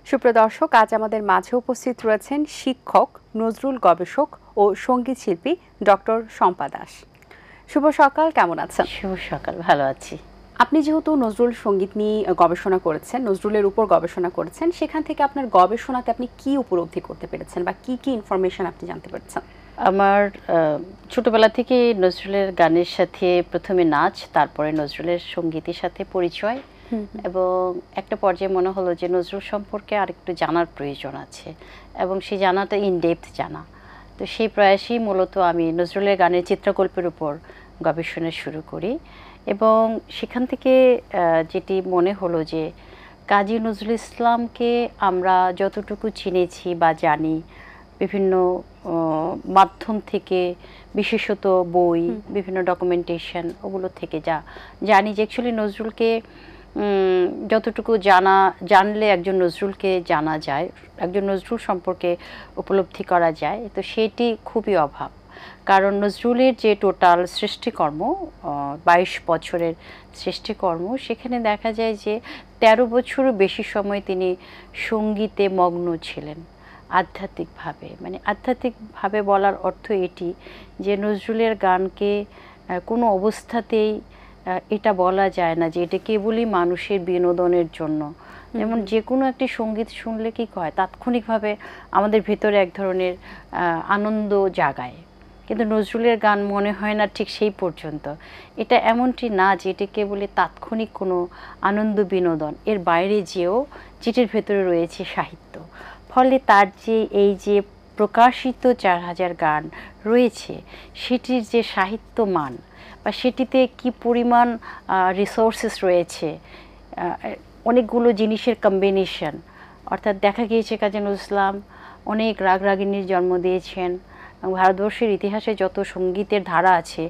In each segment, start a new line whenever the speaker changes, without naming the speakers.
সুপ্রিয় দর্শক, আজ আমাদের মাঝে উপস্থিত রয়েছেন শিক্ষক, নজরুল গবেষক ও সঙ্গীত শিল্পী ডক্টর শম্পা দাস। শুভ সকাল, কেমন আছেন?
শুভ সকাল, ভালো আছি।
আপনি যেহেতু নজরুল সঙ্গীত নিয়ে গবেষণা করেছেন, নজরুলের উপর গবেষণা করেছেন, সেখান থেকে আপনার গবেষণাতে আপনি কি উপলব্ধি করতে পেরেছেন বা কি কি ইনফরমেশন আপনি জানতে পেরেছেন?
আমার ছোটবেলা থেকে নজরুলের গানের সাথে প্রথমে নাচ, তারপরে নজরুলের সঙ্গীতের সাথে পরিচয়, এবং একটা পর্যায়ে মনে হলো যে নজরুল সম্পর্কে আরেকটু জানার প্রয়োজন আছে এবং সেই জানাটা ইন ডেপথ জানা। তো সেই প্রয়াসেই মূলত আমি নজরুলের গানের চিত্রকল্পের উপর গবেষণা শুরু করি, এবং সেখান থেকে যেটি মনে হলো যে কাজী নজরুল ইসলামকে আমরা যতটুকু চিনেছি বা জানি বিভিন্ন মাধ্যম থেকে, বিশেষত বই, বিভিন্ন ডকুমেন্টেশন, ওগুলো থেকে জানি যে অ্যাকচুয়ালি নজরুলকে যতটুকু জানলে একজন নজরুলকে জানা যায়, একজন নজরুল সম্পর্কে উপলব্ধি করা যায়, তো সেটি খুবই অভাব। কারণ নজরুলের যে টোটাল সৃষ্টিকর্ম, 22 বছরের সৃষ্টিকর্ম, সেখানে দেখা যায় যে 13 বছরও বেশি সময় তিনি সঙ্গীতে মগ্ন ছিলেন আধ্যাত্মিকভাবে। মানে আধ্যাত্মিকভাবে বলার অর্থ এটি যে নজরুলের গানকে কোনো অবস্থাতেই এটা বলা যায় না যে এটা কেবলই মানুষের বিনোদনের জন্য। যেমন যে কোনো একটি সঙ্গীত শুনলে কি হয়, তাৎক্ষণিকভাবে আমাদের ভেতরে এক ধরনের আনন্দ জাগায়, কিন্তু নজরুলের গান মনে হয় না ঠিক সেই পর্যন্ত। এটা এমনটি না যে এটা কেবলই তাৎক্ষণিক কোনো আনন্দ বিনোদন, এর বাইরে যেও যেটির ভেতরে রয়েছে সাহিত্য। ফলে তার যে এই যে প্রকাশিত 4000 গান রয়েছে, সেটির যে সাহিত্য মান বা সেটিতে কি পরিমাণ রিসোর্সেস রয়েছে, অনেকগুলো জিনিসের কম্বিনেশন, অর্থাৎ দেখা গিয়েছে কাজী নজরুল ইসলাম অনেক রাগ রাগিনীর জন্ম দিয়েছেন। ভারতবর্ষের ইতিহাসে যত সঙ্গীতের ধারা আছে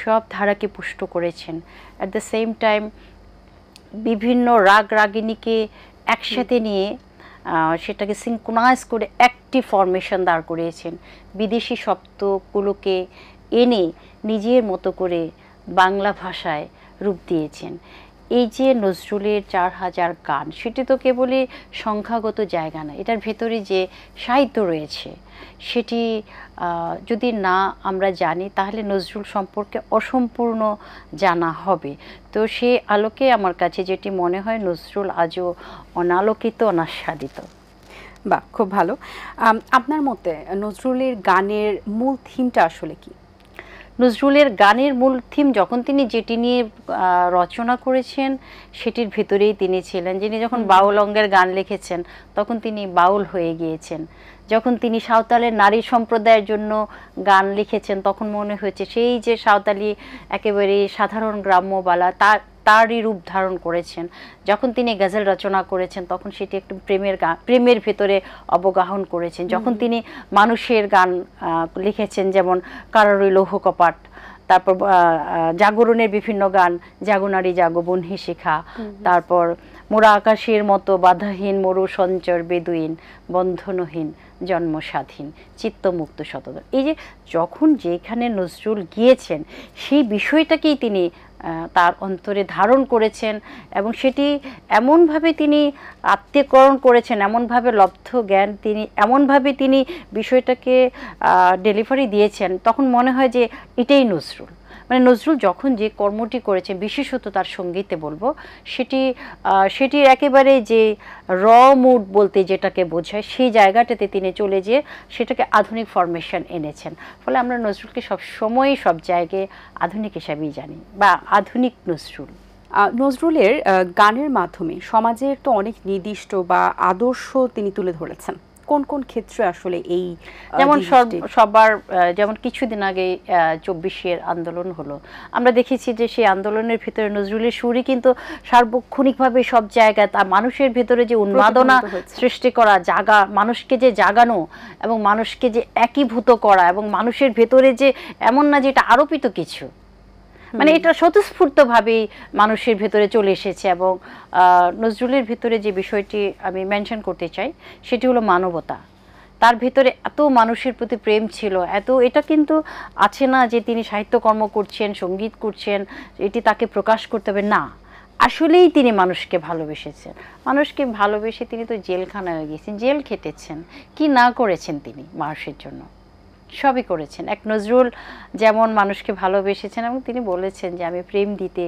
সব ধারাকে পুষ্ট করেছেন। অ্যাট দ্য সেম টাইম বিভিন্ন রাগ রাগিনীকে একসাথে নিয়ে সেটাকে সিনক্রোনাইজ করে একটি ফরমেশন দাঁড় করিয়েছেন। বিদেশি শব্দগুলোকে এনে নিজের মতো করে বাংলা ভাষায় রূপ দিয়েছেন। এই যে নজরুলের 4000 গান, সেটি তো কেবলই সংখ্যাগত জায়গা না, এটার ভেতরে যে সাহিত্য রয়েছে সেটি যদি না আমরা জানি তাহলে নজরুল সম্পর্কে অসম্পূর্ণ জানা হবে। তো সে আলোকে আমার কাছে যেটি মনে হয়, নজরুল আজও অনালোকিত, অনাস্বাদিত।
বাহ, খুব ভালো। আপনার মতে নজরুলের গানের মূল থিমটা আসলে কি?
নজরুলের গানের মূল থিম, যখন তিনি যেটি নিয়ে রচনা করেছেন সেটির ভেতরেই তিনি ছিলেন। যিনি যখন বাউল অঙ্গের গান লিখেছেন তখন তিনি বাউল হয়ে গিয়েছেন। যখন তিনি সাঁওতালের নারী সম্প্রদায়ের জন্য গান লিখেছেন তখন মনে হয়েছে সেই যে সাঁওতালি একেবারে সাধারণ গ্রাম্যবালা তারই রূপ ধারণ করেছেন। যখন তিনি গজল রচনা করেছেন তখন সেটি একটু প্রেমের ভেতরে অবগাহন করেছেন। যখন তিনি মানুষের গান লিখেছেন, যেমন কারারই লৌহ কপাট, তারপর জাগরণের বিভিন্ন গান, জাগনারী জাগো বহ্নি শিখা, তারপর মোরা আকাশের মতো বাধাহীন মরু সঞ্চর বেদুইন, বন্ধনহীন জন্ম স্বাধীন, চিত্তমুক্ত শতদল। এই যে যখন যেখানে নজরুল গিয়েছেন সেই বিষয়টাকেই তিনি তার অন্তরে ধারণ করেছেন, এবং সেটি এমনভাবে তিনি আত্মীকরণ করেছেন, এমনভাবে লব্ধ জ্ঞান তিনি এমনভাবে তিনি বিষয়টাকে ডেলিভারি দিয়েছেন, তখন মনে হয় যে এটাই নজরুল। মানে নজরুল যখন যে কর্মটি করেছেন, বিশেষত তার সঙ্গীতে বলবো, সেটির একেবারে যে র মুড বলতে যেটাকে বোঝায়, সেই জায়গাটাতে তিনি চলে যেয়ে সেটাকে আধুনিক ফরমেশন এনেছেন। ফলে আমরা নজরুলকে সব সময় সব জায়গায় আধুনিক হিসাবেই জানি, বা আধুনিক নজরুল।
নজরুলের গানের মাধ্যমে সমাজের তো অনেক নির্দিষ্ট বা আদর্শ তিনি তুলে ধরেছেন। কোন কোন ক্ষেত্রে আসলে এই,
যেমন সবার, যেমন কিছুদিন আগে 24-এর আন্দোলন হলো, আমরা দেখেছি যে সেই আন্দোলনের ভিতরে নজরুলের সুরই কিন্তু সার্বক্ষণিকভাবে সব জায়গায় তার মানুষের ভিতরে যে উন্মাদনা সৃষ্টি করা, মানুষকে যে জাগানো এবং মানুষকে যে একীভূত করা, এবং মানুষের ভেতরে যে এমন না যে এটা আরোপিত কিছু, মানে এটা স্বতঃস্ফূর্তভাবেই মানুষের ভেতরে চলে এসেছে। এবং নজরুলের ভিতরে যে বিষয়টি আমি মেনশন করতে চাই সেটি হলো মানবতা। তার ভিতরে এত মানুষের প্রতি প্রেম ছিল, এটা কিন্তু আছে না যে তিনি সাহিত্যকর্ম করছেন, সঙ্গীত করছেন, এটি তাকে প্রকাশ করতে হবে না। আসলেই তিনি মানুষকে ভালোবেসেছেন। মানুষকে ভালোবেসে তিনি তো জেলখানায় গিয়েছেন, জেল খেটেছেন, কি না করেছেন তিনি মানুষের জন্য, সবই করেছেন। এক নজরুল যেমন মানুষকে ভালোবেসেছেন এবং তিনি বলেছেন যে আমি প্রেম দিতে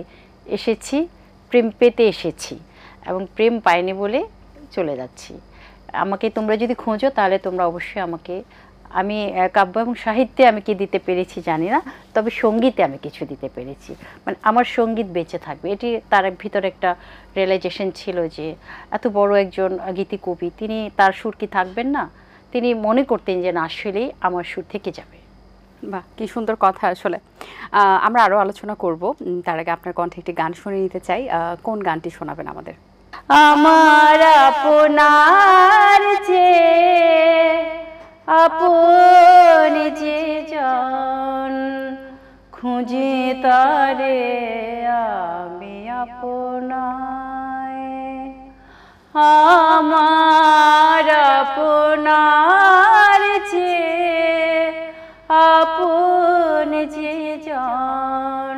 এসেছি, প্রেম পেতে এসেছি এবং প্রেম পাইনি বলে চলে যাচ্ছি। আমাকে তোমরা যদি খোঁজো তাহলে তোমরা অবশ্যই আমাকে, আমি কাব্য এবং সাহিত্যে আমি কি দিতে পেরেছি জানি না, তবে সঙ্গীতে আমি কিছু দিতে পেরেছি, মানে আমার সঙ্গীত বেঁচে থাকবে। এটি তার ভিতরে একটা রিয়েলাইজেশন ছিল যে এত বড় একজন গীতি কবি, তিনি তার সুর কি থাকবেন না, তিনি মনে করতেন যে না আসলেই আমার সুর থেকে যাবে।
বাহ, কি সুন্দর কথা আসলে। আমরা আরো আলোচনা করব, তার আগে আপনার কণ্ঠে একটি গান শুনে নিতে চাই। কোন গানটি শোনাবেন আমাদের?
আমার আপনার যে আপন যে জন, খুঁজে তারে আমি আপনায়। আমার আপনার যে আপন যে জন,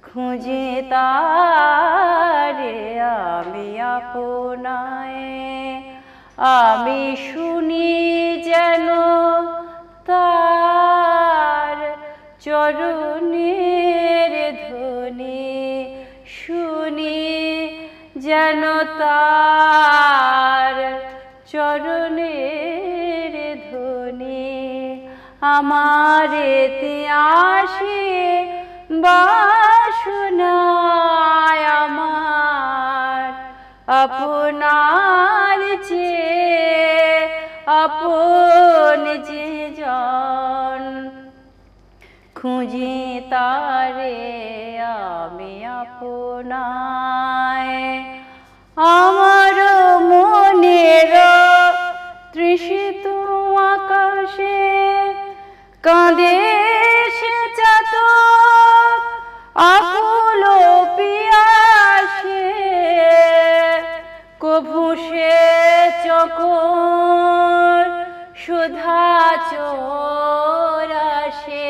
খুঁজে তারে আমি আপনায়। আমি শুনি যেন তার চরণের ধ্বনি, শুনি যেন তার চরণের ধ্বনি। আমার ইতিহাসে বাসনায় আমার আপনার যে আপন যে জন, খুঁজি তারে আমি আপনায়। আমার মনের তৃষিত আকাশে কাঁদে সে চাতক আকুল পিয়াসে, কভু সে চকর সুধা চোরাসে,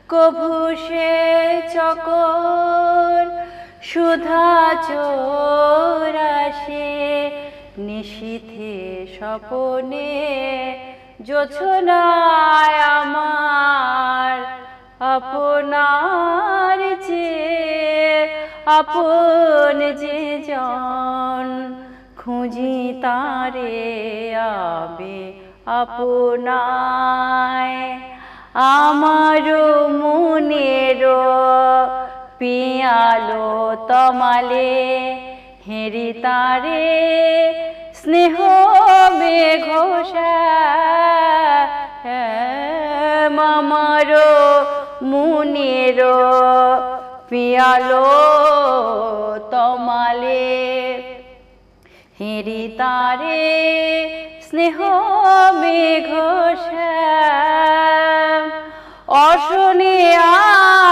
কভু সে চকর সুধা চোরাসে। নিশীথে স্বপনে জোছনায় আমার আপনার যে আপন যে জন, খুঁজি তারে আমি আপনায়। আমার মনের পিয়ালো তমালে হেরি তারে স্নেহ মেঘোষা। আমার মনের পিয়ালো তমালে হেরি তারে স্নেহ মেঘোষা। অশনে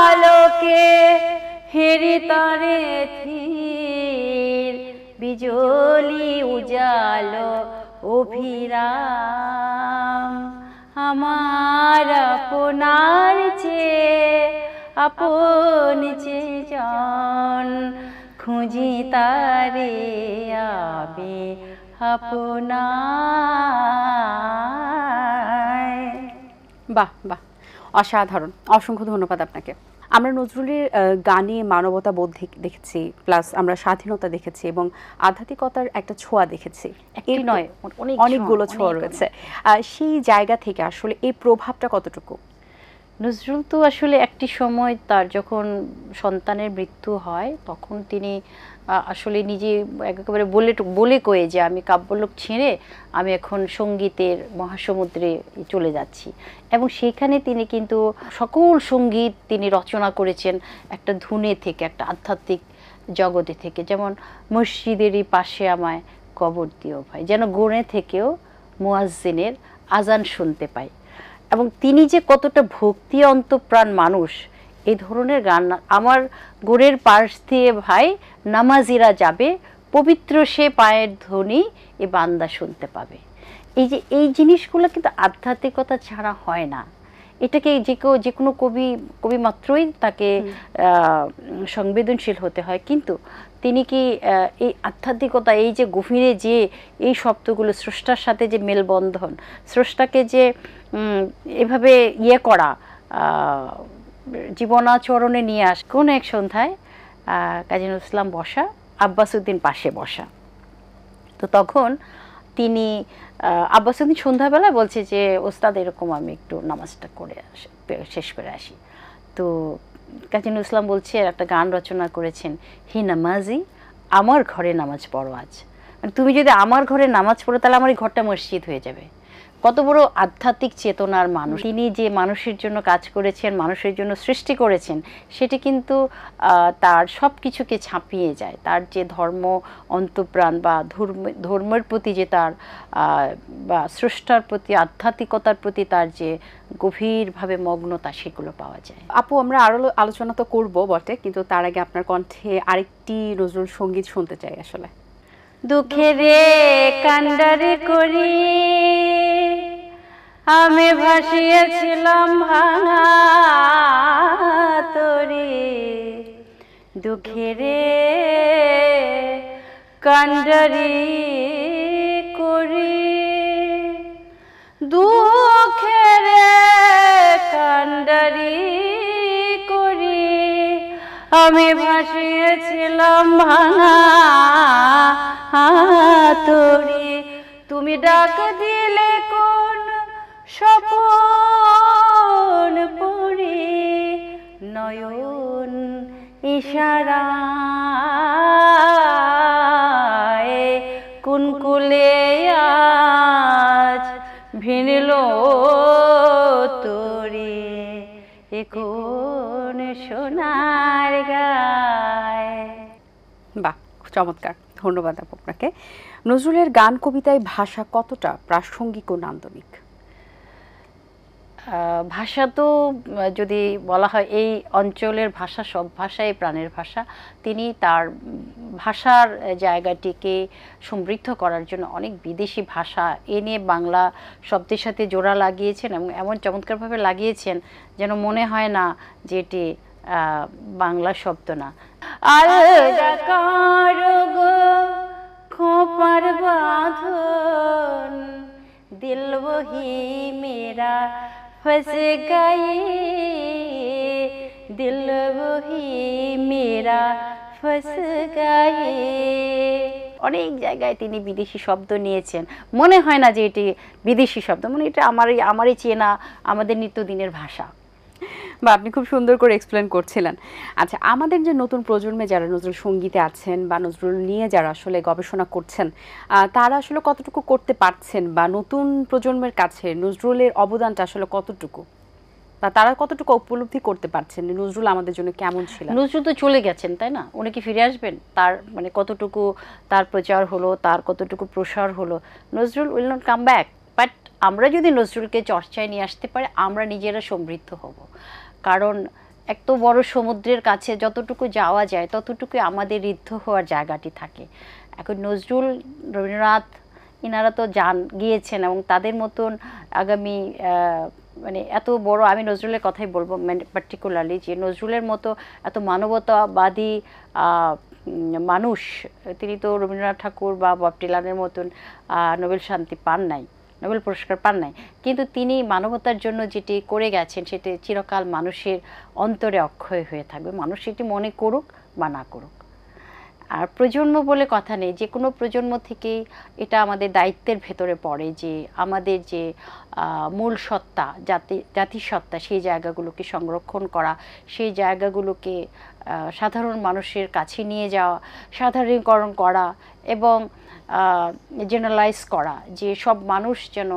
আলোকে হেরি তারে থির, বিজলি উজালো অভিরাম। আমার আপনার যে আপন যে জন, খুঁজি তারে আমি আপনায়।
বাহ বাহ, অসাধারণ, অসংখ্য ধন্যবাদ আপনাকে। আমরা নজরুলের গানে মানবতা বোধ দেখেছি, প্লাস আমরা স্বাধীনতা দেখেছি এবং আধ্যাত্মিকতার একটা ছোঁয়া দেখেছি।
একটি নয়,
অনেকগুলো ছোঁয়া রয়েছে। সেই জায়গা থেকে আসলে এই প্রভাবটা কতটুকু?
নজরুল তো আসলে একটি সময় তার যখন সন্তানের মৃত্যু হয় তখন তিনি আসলে নিজে একেবারে বলে কয়ে যে আমি কাব্যলোক ছেড়ে আমি এখন সঙ্গীতের মহাসমুদ্রে চলে যাচ্ছি, এবং সেইখানে তিনি কিন্তু সকল সঙ্গীত তিনি রচনা করেছেন একটা ধুনে থেকে, একটা আধ্যাত্মিক জগতে থেকে। যেমন মসজিদেরই পাশে আমায় কবর দিও ভাই, যেন গড়ে থেকেও মুয়াজ্জিনের আজান শুনতে পাই। এবং তিনি যে কতটা ভক্তি অন্তঃপ্রাণ মানুষ, এই ধরনের গান আমার গোড়ের পাশ দিয়ে ভাই নামাজিরা যাবে, পবিত্র সে পায়ের ধ্বনি এ বান্দা শুনতে পাবে। এই যে এই জিনিসগুলো কিন্তু আধ্যাত্মিকতা ছাড়া হয় না। এটাকে যে কোনো কবি মাত্রই তাকে সংবেদনশীল হতে হয়, কিন্তু তিনি কি এই আধ্যাত্মিকতা, এই যে গভীরে যে এই শব্দগুলো স্রষ্টার সাথে যে মেলবন্ধন, স্রষ্টাকে যে এভাবে করা, জীবনাচরণে নিয়ে আস। কোন এক সন্ধ্যায় কাজী নজরুল ইসলাম বসা, আব্বাস উদ্দিন পাশে বসা। তো তখন তিনি আব্বাস উদ্দিন সন্ধ্যাবেলায় বলছে যে ওস্তাদ এরকম আমি একটু নামাজটা করে শেষ করে আসি। তো কাজী নজরুল ইসলাম বলছে, একটা গান রচনা করেছেন, হি নামাজি, আমার ঘরে নামাজ পড়ো আজ। মানে তুমি যদি আমার ঘরে নামাজ পড়ো তাহলে আমার এই ঘরটা মসজিদ হয়ে যাবে। কত বড় আধ্যাত্মিক চেতনার মানুষ তিনি, যে মানুষের জন্য কাজ করেছেন, মানুষের জন্য সৃষ্টি করেছেন, সেটি কিন্তু তার সব কিছুকে ছাপিয়ে যায়। তার যে ধর্ম অন্তঃপ্রাণ বা ধর্মের প্রতি যে তার বা স্রষ্টার প্রতি, আধ্যাত্মিকতার প্রতি তার যে গভীরভাবে মগ্নতা, সেগুলো পাওয়া যায়।
আপু, আমরা আরো আলোচনা তো করবো বটে, কিন্তু তার আগে আপনার কণ্ঠে আরেকটি নজরুল সঙ্গীত শুনতে চাই আসলে।
দুঃখেরে কান্ডারি করি আমি ভাসিয়েছিলাম ভাঙা তরি, দুঃখেরে কান্ডারি করি, দুঃখেরে কান্ডারি করি আমি ভাসিয়েছিলাম ভাঙা তরি, তুমি ডাক দিলে কোন স্বপন পড়ি, নয়ন ইশারায় কুনকুলে আজ ভিনল তরি, এ কোন সোনার গায়।
বাহ, চমৎকার, ধন্যবাদ আপু আপনাকে। নজরুলের গান কবিতায় ভাষা কতটা প্রাসঙ্গিক ও নান্দনিক?
ভাষা তো যদি বলা হয় এই অঞ্চলের ভাষা, সব ভাষাই প্রাণের ভাষা। তিনি তার ভাষার জায়গাটিকে সমৃদ্ধ করার জন্য অনেক বিদেশি ভাষা এনে বাংলা শব্দের সাথে জোড়া লাগিয়েছেন, এবং এমন চমৎকারভাবে লাগিয়েছেন যেন মনে হয় না যে এটি বাংলা শব্দ না। আর খোপার বাঁধন দিল বহি মেরা फंस गए, दिल वही मेरा फंस गए। অনেক জায়গায় তিনি বিদেশি শব্দ নিয়েছেন, মনে হয় না যে এটি বিদেশি শব্দ, মানে এটা আমারই চেনা, আমাদের নিত্যদিনের ভাষা।
বা আপনি খুব সুন্দর করে এক্সপ্লেন করছিলেন। আচ্ছা, আমাদের যে নতুন প্রজন্মে যারা নজরুল সঙ্গীতে আছেন বা নজরুল নিয়ে যারা আসলে গবেষণা করছেন, তারা আসলে কতটুকু করতে পারছেন, বা নতুন প্রজন্মের কাছে নজরুলের অবদানটা আসলে কতটুকু, বা তারা কতটুকু উপলব্ধি করতে পারছেন নজরুল আমাদের জন্য কেমন ছিল?
নজরুল তো চলে গেছেন, তাই না? উনি কি ফিরে আসবেন? তার মানে কতটুকু তার প্রচার হলো, তার কতটুকু প্রসার হলো, Nazrul will not come back. But আমরা যদি নজরুলকে চর্চায় নিয়ে আসতে পারি, আমরা নিজেরা সমৃদ্ধ হব। কারণ এত বড় সমুদ্রের কাছে যতটুকু যাওয়া যায় ততটুকুই আমাদের ঋদ্ধ হওয়ার জায়গাটি থাকে। এখন নজরুল, রবীন্দ্রনাথ, ইনারা তো গিয়েছেন, এবং তাদের মতন আগামী মানে এত বড়, আমি নজরুলের কথাই বলবো পার্টিকুলারলি, যে নজরুলের মতো এত মানবতাবাদী মানুষ, তিনি তো রবীন্দ্রনাথ ঠাকুর বা বব ডিলানের মতন নোবেল শান্তি পান নাই, নোবেল পুরস্কার পান নাই, কিন্তু তিনি মানবতার জন্য যেটি করে গেছেন সেটি চিরকাল মানুষের অন্তরে অক্ষয় হয়ে থাকবে, মানুষ সেটি মনে করুক বা না করুক। আর প্রজন্ম বলে কথা নেই, যে কোনো প্রজন্ম থেকেই এটা আমাদের দায়িত্বের ভেতরে পড়ে যে আমাদের যে মূল সত্তা, জাতিসত্তা, সেই জায়গাগুলোকে সংরক্ষণ করা, সেই জায়গাগুলোকে সাধারণ মানুষের কাছে নিয়ে যাওয়া, সাধারণীকরণ করা এবং জেনারেলাইজ করা, যে সব মানুষ যেন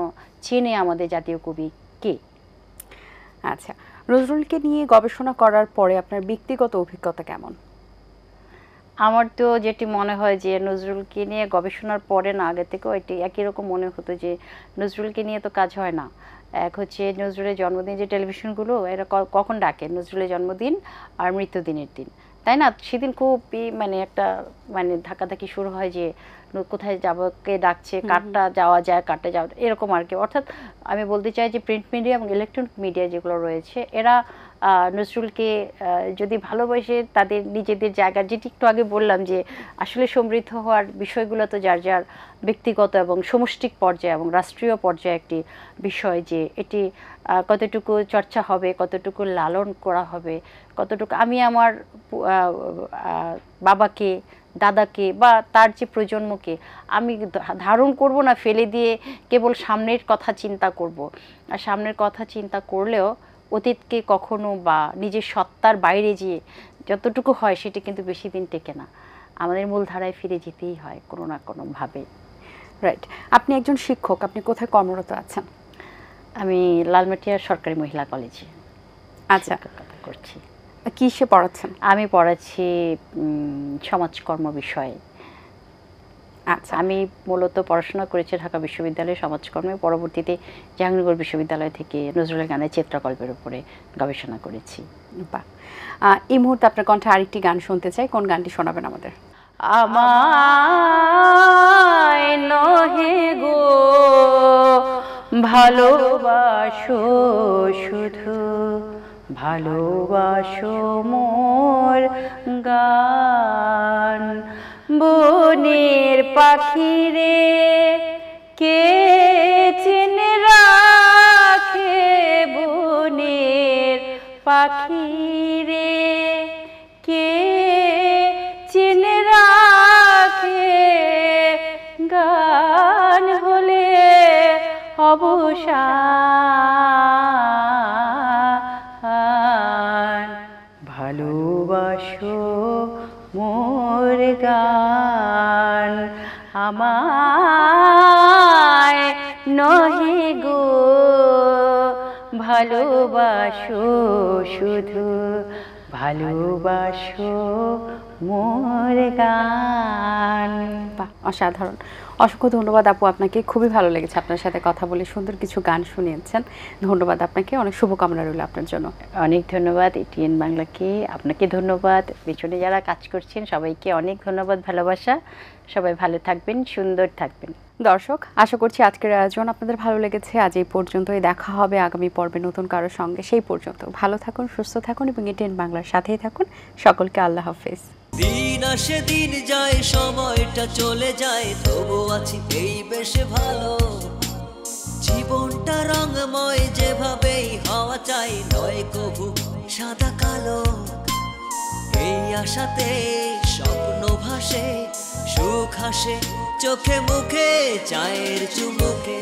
চেনে আমাদের জাতীয় কবি কে।
আচ্ছা, নজরুলকে নিয়ে গবেষণা করার পরে আপনার ব্যক্তিগত অভিজ্ঞতা কেমন?
আমার তো যেটি মনে হয় যে নজরুলকে নিয়ে গবেষণার পরে না, আগে থেকেও এটি একই রকম মনে হতো যে নজরুলকে নিয়ে তো কাজ হয় না। এক হচ্ছে নজরুলের জন্মদিন, যে টেলিভিশনগুলো এরা কখন ডাকে, নজরুলের জন্মদিন আর মৃত্যুদিনের দিন, তাই না? সেদিন খুব মানে একটা মানে ধাক্কাধাক্কি শুরু হয় যে কোথায় যাব, কে ডাকছে, কারটা যাওয়া যায়, কারটা যাওয়া এরকম আর কি। অর্থাৎ আমি বলতে চাই যে প্রিন্ট মিডিয়া এবং ইলেকট্রনিক মিডিয়া যেগুলো রয়েছে এরা নজরুলকে যদি ভালোবাসে তাদের নিজেদের জায়গার, যেটি একটু আগে বললাম যে আসলে সমৃদ্ধ হওয়ার বিষয়গুলো তো যার যার ব্যক্তিগত এবং সমষ্টিক পর্যায়ে এবং রাষ্ট্রীয় পর্যায়ে একটি বিষয়, যে এটি কতটুকু চর্চা হবে, কতটুকু লালন করা হবে, কতটুকু আমি আমার বাবাকে, দাদাকে বা তার যে প্রজন্মকে আমি ধারণ করব না ফেলে দিয়ে কেবল সামনের কথা চিন্তা করব। আর সামনের কথা চিন্তা করলেও অতীতকে কখনো বা নিজের সত্তার বাইরে গিয়ে যতটুকু হয় সেটা কিন্তু বেশি দিন টেকে না। আমাদের মূল ধারায় ফিরে যেতেই হয় কোনো না কোনোভাবে।
রাইট। আপনি একজন শিক্ষক, আপনি কোথায় কর্মরত আছেন?
আমি লালমাটিয়া সরকারি মহিলা কলেজে
আচ্ছা,
শিক্ষকতা করছি।
কিসে পড়াচ্ছেন?
আমি পড়াচ্ছি সমাজকর্ম বিষয়ে।
আচ্ছা,
আমি মূলত পড়াশোনা করেছি ঢাকা বিশ্ববিদ্যালয়ে সমাজকর্মে, পরবর্তীতে জাহাঙ্গীরনগর বিশ্ববিদ্যালয় থেকে নজরুলের গানের চিত্রকল্পের উপরে গবেষণা করেছি।
বাহ। এই মুহূর্তে আপনার কণ্ঠে আরেকটি গান শুনতে চাই, কোন গানটি শোনাবেন আমাদের?
আমায় নহে গো ভালোবাসো, শুধু ভালোবাসো মোর গান। বনের পাখিরে কে চিনে রাখে, বনের পাখিরে কে চিনে রাখে, গান হলে অবসান। ভালোবাসো মোর গান, আমায় নহে গো ভালোবাসো, শুধু ভালোবাসো মোর গান।
বাহ, অসাধারণ। অসংখ্য ধন্যবাদ আপু আপনাকে, খুবই ভালো লেগেছে আপনার সাথে কথা বলে, সুন্দর কিছু গান শুনিয়েছেন। ধন্যবাদ আপনাকে, অনেক শুভকামনা রইল আপনার জন্য।
অনেক ধন্যবাদ এটিএন বাংলাকে, আপনাকে ধন্যবাদ, পেছনে যারা কাজ করছেন সবাইকে অনেক ধন্যবাদ, ভালোবাসা। সবাই ভালো থাকবেন, সুন্দর থাকবেন।
দর্শক, আশা করছি আজকের আয়োজন আপনাদের ভালো লেগেছে। আজ এই পর্যন্তই, দেখা হবে আগামী পর্বে নতুন কারোর সঙ্গে। সেই পর্যন্ত ভালো থাকুন, সুস্থ থাকুন এবং এটিএন বাংলার সাথেই থাকুন। সকলকে আল্লাহ হাফেজ।
দিন আসে দিন যায়, সময়টা চলে যায়, তবু আছি এই বেশ ভালো। জীবনটা রঙময়, যেভাবেই হওয়া চাই, নয় কভু সাদা কালো। এই আশাতে স্বপ্ন ভাসে, সুখ হাসে চোখে মুখে, চায়ের চুমুকে।